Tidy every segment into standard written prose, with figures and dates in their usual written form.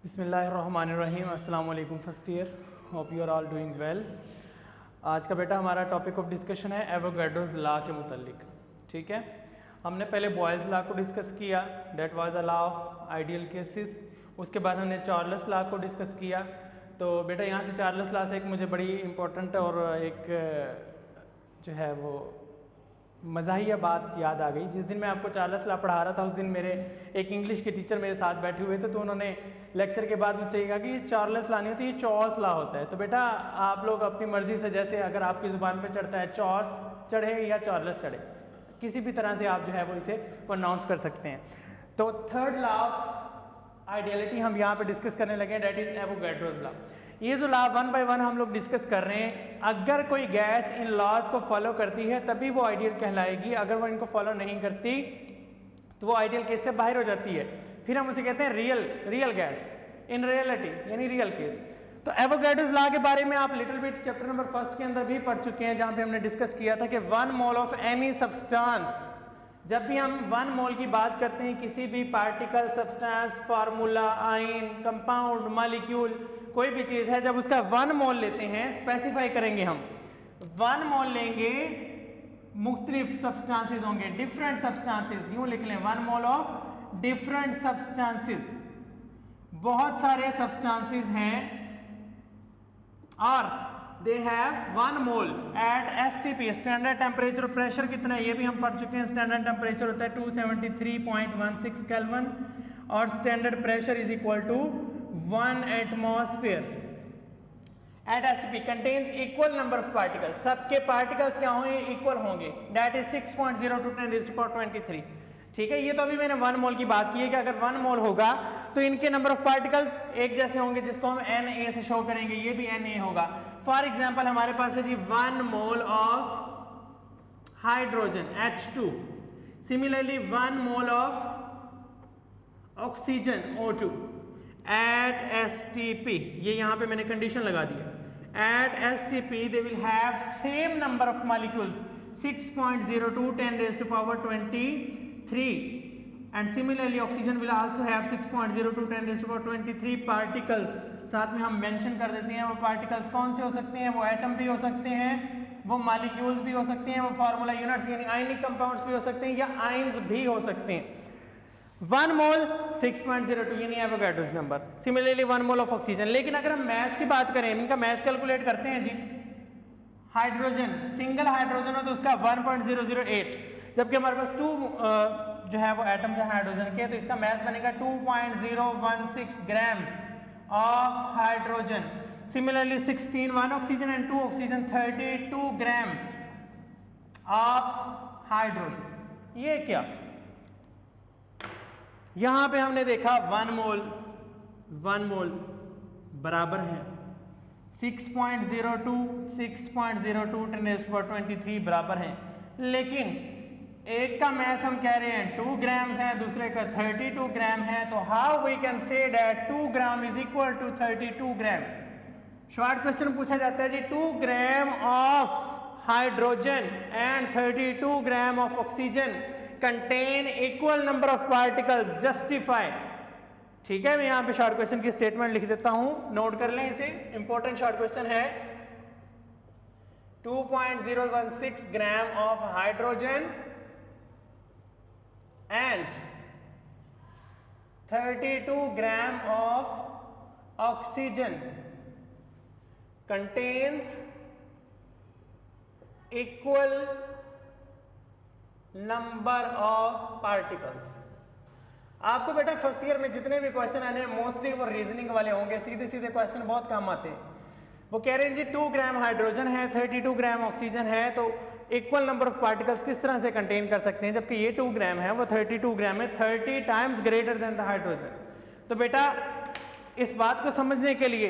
बिस्मिल्लाहिर्रहमानिर्रहीम। अस्सलाम वालेकुम first year, hope you are all doing well. आज का बेटा हमारा टॉपिक ऑफ डिस्कशन है एवोगाड्रोस लॉ के मुतालिक। ठीक है, हमने पहले बॉयल्स लॉ को डिस्कस किया, that was a law of ideal cases. उसके बाद हमने चार्ल्स लॉ को डिस्कस किया। तो बेटा यहाँ से चार्ल्स लॉ से एक मुझे बड़ी इंपॉर्टेंट और एक जो है वो मज़ाहिया बात याद आ गई। जिस दिन मैं आपको चार्ल्स लॉ पढ़ा रहा था उस दिन मेरे एक इंग्लिश के टीचर मेरे साथ बैठे हुए थे, तो उन्होंने लेक्चर के बाद मुझसे कहा कि ये चार्ल्स लॉ नहीं होती, ये चॉर्स लॉ होता है। तो बेटा आप लोग अपनी मर्जी से, जैसे अगर आपकी ज़ुबान पे चढ़ता है चॉर्स चढ़े या चार्ल्स चढ़े, किसी भी तरह से आप जो है वो इसे प्रोनाउंस कर सकते हैं। तो थर्ड लॉ ऑफ आइडियलिटी हम यहाँ पे डिस्कस करने लगे हैं, डेट इज एवोगाड्रोस लॉ। ये जो लॉ वन बाय वन हम लोग डिस्कस कर रहे हैं, अगर कोई गैस इन लॉज को फॉलो करती है तभी वो आइडियल कहलाएगी, अगर वो इनको फॉलो नहीं करती तो वो आइडियल केस से बाहर हो जाती है। फिर हम उसे कहते हैं रियल गैस, इन रियलिटी यानी रियल केस। तो एवोगाड्रोस लॉ के बारे में आप little bit chapter number first के अंदर भी पढ़ चुके हैं, जहां पे हमने डिस्कस किया था कि 1 मोल ऑफ एनी सब्सटेंस, जब भी हम 1 मोल की बात करते हैं किसी भी particle, substance, formula, ion, compound, molecule, कोई भी चीज है, जब उसका 1 मोल लेते हैं, स्पेसिफाई करेंगे हम 1 मोल लेंगे, मुख्तलिफ सब्सटेंसेस होंगे, डिफरेंट सब्सटेंसेस, यूं लिख लें 1 मोल ऑफ डिफरेंट सब्सटेंसेस, बहुत सारे सब्सटेंसेस हैं और they have 1 mole at STP, standard temperature. Pressure कितना है ये भी हम पढ़ चुके हैं, स्टैंडर्ड टेम्परेचर होता है 273.16 केल्विन और standard pressure is equal to 1 atmosphere at STP. Contains equal number of particles, सबके पार्टिकल्स क्या होंगे, इक्वल होंगे, दैट इज 6.02 × 10⁻23। ठीक है, ये तो अभी मैंने 1 मोल की बात की है कि अगर 1 मोल होगा तो इनके नंबर ऑफ पार्टिकल्स एक जैसे होंगे, जिसको हम Na से शो करेंगे, ये भी Na होगा। फॉर एग्जांपल हमारे पास है जी 1 mole of hydrogen H2, similarly 1 mole of oxygen O2 at STP, ये यहां पे मैंने कंडीशन लगा दी है, at STP they will have same number of molecules 6.02 10⁻23 and similarly oxygen will also have 6.02 10⁻23 particles। साथ में हम मेंशन कर देते हैं वो पार्टिकल्स कौन से हो सकते हैं, वो एटम भी हो सकते हैं, वो मॉलिक्यूल्स भी हो सकते हैं, वो फार्मूला यूनिट्स यानी आयनिक कंपाउंड्स भी हो सकते हैं या आयंस भी हो सकते हैं। 1 मोल 6.02 यानी Avogadro's number, similarly 1 mole of oxygen. लेकिन अगर हम मैस की बात करें, इनका मैस कैलकुलेट करते हैं जी, हाइड्रोजन, सिंगल हाइड्रोजन हो तो उसका 1.008, जबकि हमारे पास 2 जो है वो एटम्स है हाइड्रोजन के, तो इसका मैस बनेगा 2.016 grams of hydrogen. Similarly 16 1 oxygen and 2 oxygen 32 gram of hydrogen. ये क्या, यहां पे हमने देखा 1 मोल बराबर है 6.02 6.02 10⁻23 बराबर है, लेकिन एक का मैस हम कह रहे हैं 2 ग्राम्स है, दूसरे का 32 ग्राम है। तो how we can say that 2 gram is equal to 32 gram. Short question पूछा जाता है जी, 2 gram of hydrogen and 32 gram of oxygen contain equal number of particles, justify. ठीक है, मैं यहां पे शॉर्ट क्वेश्चन की स्टेटमेंट लिख देता हूं, नोट कर लें इसे, इंपॉर्टेंट शॉर्ट क्वेश्चन है। 2.016 ग्राम of hydrogen and 32 gram of oxygen contains equal number of particles। आपको बेटा फर्स्ट ईयर में जितने भी क्वेश्चन आने हैं मोस्टली वो रीजनिंग वाले होंगे, सीधे सीधे क्वेश्चन बहुत कम आते हैं। वो कह रहे हैं जी 2 ग्राम हाइड्रोजन है, 32 ग्राम ऑक्सीजन है, तो इक्वल नंबर ऑफ पार्टिकल्स किस तरह से कंटेन कर सकते हैं, जबकि ये 2 ग्राम है, वो 32 ग्राम है, 30 times greater than the hydrogen. तो बेटा इस बात को समझने के लिए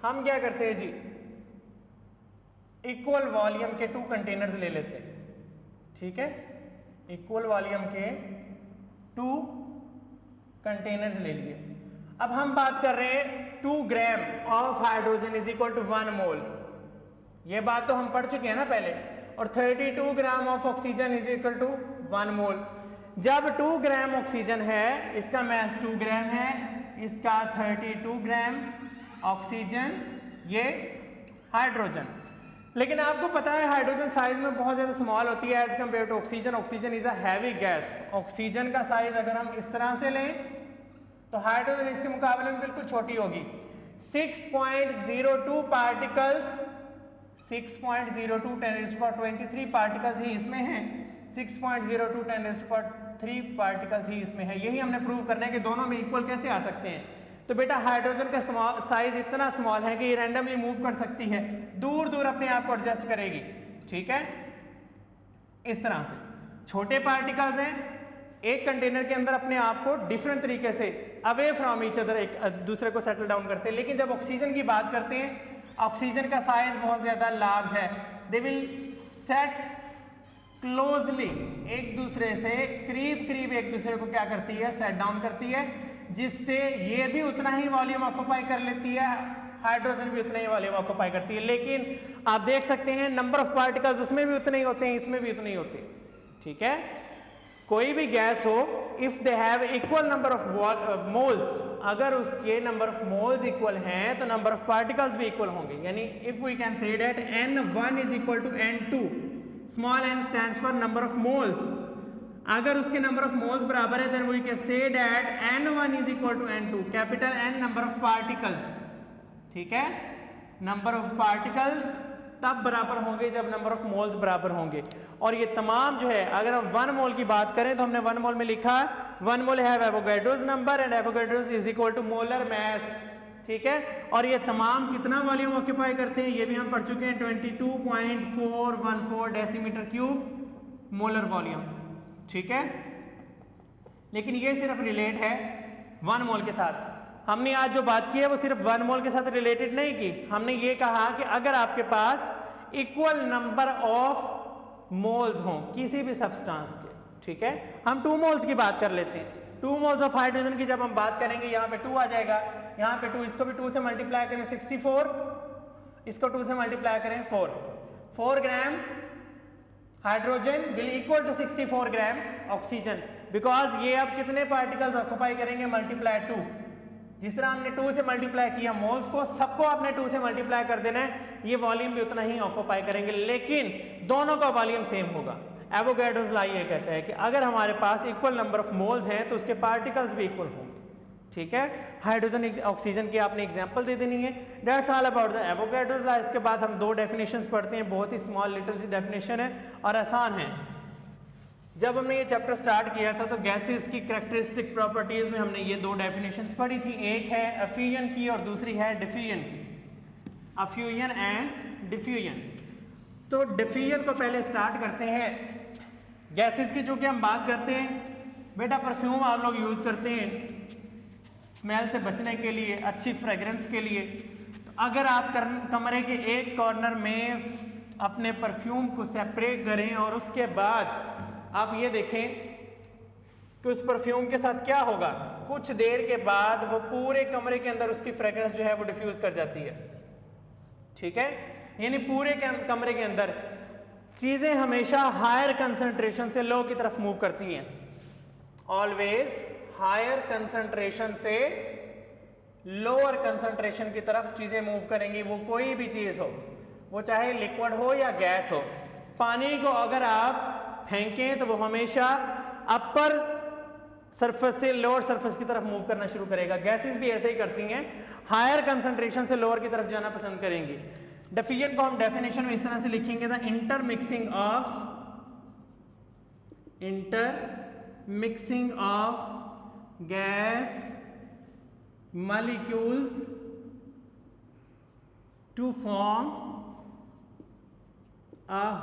हम क्या करते हैं जी, इक्वल वॉल्यूम के 2 कंटेनर्स ले लेते हैं। ठीक है, इक्वल वॉल्यूम के 2 कंटेनर्स ले लिए। अब हम बात कर रहे हैं 2 gram of hydrogen is equal to 1 mole, ये बात तो हम पढ़ चुके हैं ना पहले, और 32 gram of oxygen is equal to 1 mole. जब 2 ग्राम ऑक्सीजन है, इसका मैस 2 ग्राम है, इसका 32 ग्राम ऑक्सीजन, ये हाइड्रोजन। लेकिन आपको पता है हाइड्रोजन साइज में बहुत ज़्यादा स्मॉल होती है as compare to oxygen. Oxygen is a heavy gas. Oxygen का साइज अगर हम इस तरह से लें तो हाइड्रोजन इसके मुकाबले में बिल्कुल छोटी होगी। 6.02 पार्टिकल्स, 6.02 10⁻23 पार्टिकल्स ही इसमें हैं, 6.02 10⁻3 पार्टिकल्स ही इसमें है। यही हमने प्रूव करना है कि दोनों में इक्वल कैसे आ सकते हैं। तो बेटा हाइड्रोजन का साइज इतना स्मॉल है कि ये रैंडमली मूव कर सकती है, दूर दूर अपने आप को एडजस्ट करेगी। ठीक है, इस तरह से छोटे पार्टिकल्स हैं, एक कंटेनर के अंदर अपने आप को डिफरेंट तरीके से अवे फ्रॉम ईच अदर एक दूसरे को सेटल डाउन करते हैं। लेकिन जब ऑक्सीजन की बात करते हैं, ऑक्सीजन का साइज बहुत ज्यादा लार्ज है। दे विल सेट क्लोजली, एक दूसरे से करीब करीब एक दूसरे को क्या करती है, सेट डाउन करती है, जिससे ये भी उतना ही वॉल्यूम ऑक्यूपाई कर लेती है, हाइड्रोजन भी उतना ही वॉल्यूम ऑक्यूपाई करती है। लेकिन आप देख सकते हैं नंबर ऑफ पार्टिकल्स उसमें भी उतने ही होते हैं, इसमें भी उतने ही होते हैं। ठीक है, कोई भी गैस हो, if they have equal number of moles, अगर उसके नंबर ऑफ मोल्स इक्वल हैं तो नंबर ऑफ पार्टिकल्स भी इक्वल होंगे। यानी if we can say that n1 is equal to n2, small n stands for number of moles. अगर उसके number of moles बराबर है then we can say that n1 is equal to n2, capital N number of particles. ठीक है, number of particles तब बराबर होंगे जब नंबर ऑफ मोल्स बराबर होंगे। और ये तमाम जो है, अगर हम 1 मोल की बात करें तो हमने 1 मोल में लिखा 1 मोल है Avogadro's number and Avogadro's is equal to molar mass. ठीक है, और ये तमाम कितना वॉल्यूम ऑक्यूपाई करते हैं ये भी हम पढ़ चुके हैं, 22.414 डेसीमीटर क्यूब मोलर वॉल्यूम। ठीक है, लेकिन ये सिर्फ रिलेट है 1 मोल के साथ। हमने आज जो बात की है वो सिर्फ 1 मोल के साथ रिलेटेड नहीं की। हमने ये कहा कि अगर आपके पास इक्वल नंबर ऑफ मोल्स हों किसी भी सब्सटेंस के, ठीक है, हम 2 मोल्स की बात कर लेते हैं। 2 मोल्स ऑफ हाइड्रोजन की जब हम बात करेंगे, यहाँ पे 2 आ जाएगा, यहाँ पे 2, इसको भी 2 से मल्टीप्लाई करें 64, इसको 2 से मल्टीप्लाई करें 4 gram hydrogen will equal to 64 gram oxygen, because ये अब कितने पार्टिकल्स ऑक्यूपाई करेंगे, मल्टीप्लाई 2। जिस तरह हमने 2 से मल्टीप्लाई किया मोल्स को, सबको आपने 2 से मल्टीप्लाई कर देना है, ये वॉल्यूम भी उतना ही ऑक्यूपाई करेंगे, लेकिन दोनों का वॉल्यूम सेम होगा। एवोगाड्रोस लॉ ये कहता है कि अगर हमारे पास इक्वल नंबर ऑफ मोल्स हैं तो उसके पार्टिकल्स भी इक्वल होंगे। ठीक है, हाइड्रोजन ऑक्सीजन की आपने एग्जांपल दे देनी है। That's all about the Avogadro's law. इसके बाद हम 2 डेफिनेशंस पढ़ते हैं, बहुत ही स्मॉल लिटिल सी डेफिनेशन है और आसान है। जब हमने ये चैप्टर स्टार्ट किया था तो गैसेस की कैरेक्टरिस्टिक प्रॉपर्टीज में हमने ये 2 डेफिनेशंस पढ़ी थी, एक है एफ्यूजन की और दूसरी है डिफ्यूजन की, एफ्यूजन एंड डिफ्यूजन। तो डिफ्यूजन को पहले स्टार्ट करते हैं। गैसेस की चूंकि हम बात करते हैं, बेटा परफ्यूम आप लोग यूज करते हैं स्मेल से बचने के लिए, अच्छी फ्रेग्रेंस के लिए। तो अगर आप कमरे के एक कॉर्नर में अपने परफ्यूम को सेपरेट करें और उसके बाद आप ये देखें कि उस परफ्यूम के साथ क्या होगा, कुछ देर के बाद वो पूरे कमरे के अंदर उसकी फ्रेग्रेंस जो है वो डिफ्यूज कर जाती है। ठीक है, यानी पूरे कमरे के अंदर चीजें हमेशा हायर कंसंट्रेशन से लो की तरफ मूव करती हैं। ऑलवेज हायर कंसंट्रेशन से लोअर कंसंट्रेशन की तरफ चीजें मूव करेंगी, वो कोई भी चीज हो, वो चाहे लिक्विड हो या गैस हो। पानी को अगर आप फेंकें तो वो हमेशा अपर सरफेस से लोअर सरफेस की तरफ मूव करना शुरू करेगा। गैसेस भी ऐसे ही करती हैं, हायर कंसंट्रेशन से लोअर की तरफ जाना पसंद करेंगी। डिफ्यूजन को हम डेफिनेशन में इस तरह से लिखेंगे, the intermixing of gas molecules to form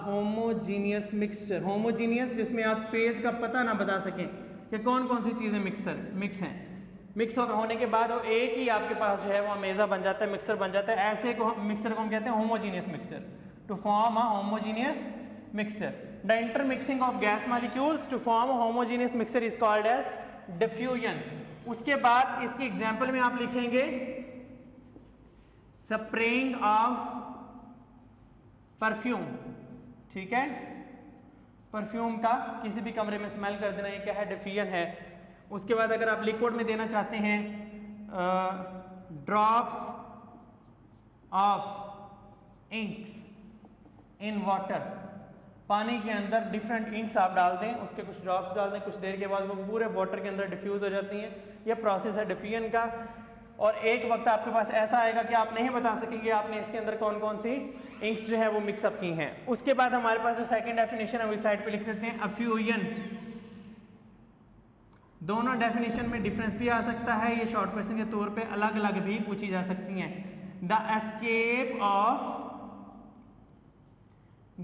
homogeneous mixture. Homogeneous जिसमें आप फेज का पता ना बता सकें कि कौन कौन सी चीजें मिक्स हैं। मिक्स होने के बाद वो एक ही आपके पास जो है वो अमेजा बन जाता है, मिक्सर बन जाता है। ऐसे को मिक्सर को हम कहते हैं homogeneous mixture, to form a homogeneous mixture. The intermixing of gas molecules to form a homogeneous mixture is called as diffusion. उसके बाद इसकी एग्जांपल में आप लिखेंगे स्प्रेइंग ऑफ परफ्यूम। ठीक है, परफ्यूम का किसी भी कमरे में स्मेल कर देना, ये क्या है, डिफ्यूजन है। उसके बाद अगर आप लिक्विड में देना चाहते हैं drops of inks in water, पानी के अंदर डिफरेंट इंक्स आप डाल दें, उसके कुछ ड्रॉप्स डाल दें, कुछ देर के बाद वो पूरे वाटर के अंदर डिफ्यूज हो जाती हैं। ये प्रोसेस है डिफियन का। और एक वक्त आपके पास ऐसा आएगा कि आप नहीं बता सकेंगे आपने इसके अंदर कौन कौन सी इंक्स जो है वो मिक्सअप की हैं। उसके बाद हमारे पास जो सेकंड डेफिनेशन है वो इस साइड पे लिख देते हैं, अफ्यूजन। दोनों डेफिनेशन में डिफरेंस भी आ सकता है, ये शॉर्ट क्वेश्चन के तौर पे अलग अलग भी पूछी जा सकती हैं। The escape of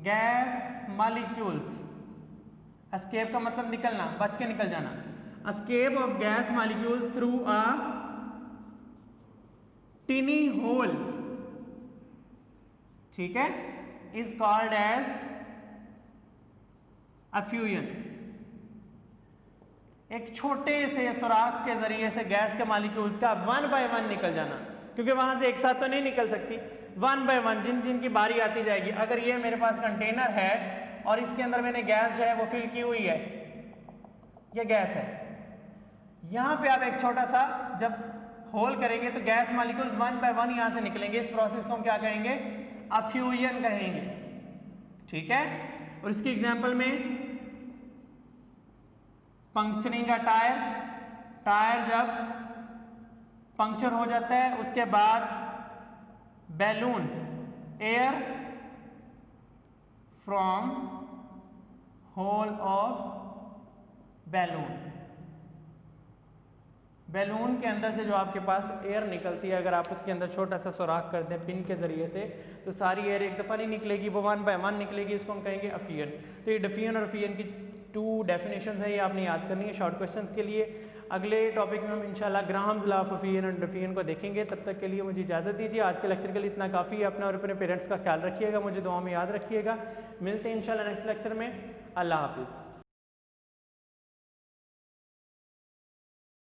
gas molecules, escape का मतलब निकलना, बच के निकल जाना। Escape of gas molecules through a tiny hole, ठीक है, इज कॉल्ड एज अफ्यूजन। एक छोटे से सुराख के जरिए से गैस के मॉलिक्यूल्स का वन बाय वन निकल जाना, क्योंकि वहां से एक साथ तो नहीं निकल सकती, वन बाय वन जिन जिन की बारी आती जाएगी। अगर ये मेरे पास कंटेनर है और इसके अंदर मैंने गैस जो है वो फिल की हुई है, ये गैस है, यहां पे आप एक छोटा सा जब होल करेंगे तो gas molecules one by one यहां से निकलेंगे। इस प्रोसेस को हम क्या कहेंगे, अफ्यूजन कहेंगे, ठीक है। और इसकी एग्जांपल में पंक्चरिंग का टायर, टायर जब पंक्चर हो जाता है उसके बाद balloon, air from hole of balloon, balloon के अंदर से जो आपके पास एयर निकलती है, अगर आप उसके अंदर छोटा सा सुराख कर दें पिन के जरिए से, तो सारी एयर एक दफ़ा नहीं निकलेगी, वो वन बाय वन निकलेगी। इसको हम कहेंगे अफ्यूजन। तो ये डिफियन और अफ्यूजन की टू डेफिनेशंस है, ये आपने याद करनी है शॉर्ट क्वेश्चंस के लिए। अगले टॉपिक में हम इंशाल्लाह ग्राहम्स लॉ ऑफ अफ्यूजन और डिफियन को देखेंगे। तब तक के लिए मुझे इजाज़त दीजिए। आज के लेक्चर के लिए इतना काफ़ी है। अपना और अपने पेरेंट्स का ख्याल रखिएगा, मुझे दुआ में याद रखिएगा। मिलते हैं इंशाल्लाह नेक्स्ट लेक्चर में। अल्लाह हाफिज़।